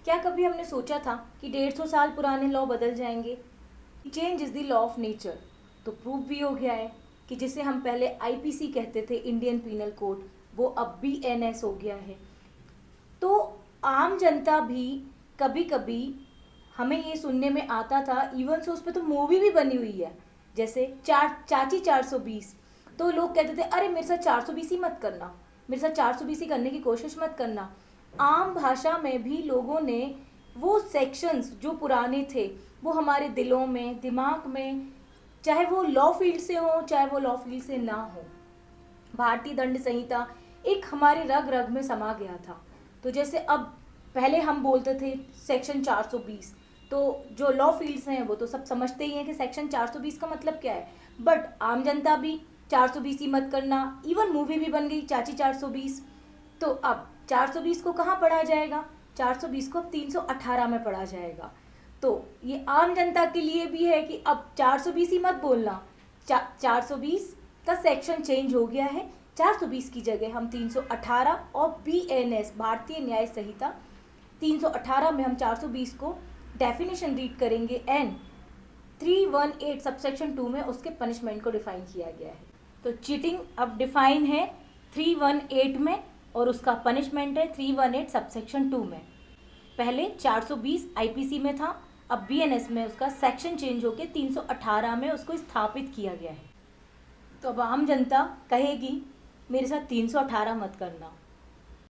क्या कभी हमने सोचा था कि 150 साल पुराने लॉ बदल जाएंगे? Change is the law of nature. तो प्रूव भी हो गया है कि जिसे हम पहले आईपीसी कहते थे, इंडियन पीनल कोड, वो अब बीएनएस हो गया है। तो आम जनता भी कभी कभी, हमें ये सुनने में आता था, इवन से उस पर तो मूवी भी बनी हुई है, जैसे चाची 420। तो लोग कहते थे अरे मेरे साथ 420 ही मत करना, मेरे साथ 420 ही करने की कोशिश मत करना। आम भाषा में भी लोगों ने वो सेक्शंस जो पुराने थे वो हमारे दिलों में, दिमाग में, चाहे वो लॉ फील्ड से हो चाहे वो लॉ फील्ड से ना हो, भारतीय दंड संहिता एक हमारे रग रग में समा गया था। तो जैसे अब पहले हम बोलते थे सेक्शन 420, तो जो लॉ फील्ड्स हैं वो तो सब समझते ही हैं कि सेक्शन 420 का मतलब क्या है, बट आम जनता भी 420 ही मत करना, इवन मूवी भी बन गई चाची 420। तो अब 420 को कहाँ पढ़ा जाएगा? 420 को अब 318 में पढ़ा जाएगा। तो ये आम जनता के लिए भी है कि अब 420 ही मत बोलना, 420 का सेक्शन चेंज हो गया है, 420 की जगह हम 318 और बीएनएस भारतीय न्याय संहिता 318 में हम 420 को डेफिनेशन रीड करेंगे एंड 318 सबसेक्शन 2 में उसके पनिशमेंट को डिफाइन किया गया है। तो चीटिंग अब डिफाइन है 318 में और उसका पनिशमेंट है 318 सबसेक्शन 2 में। पहले 420 आईपीसी में था, अब बीएनएस में उसका सेक्शन चेंज होकर 318 में उसको स्थापित किया गया है। तो अब आम जनता कहेगी मेरे साथ 318 मत करना,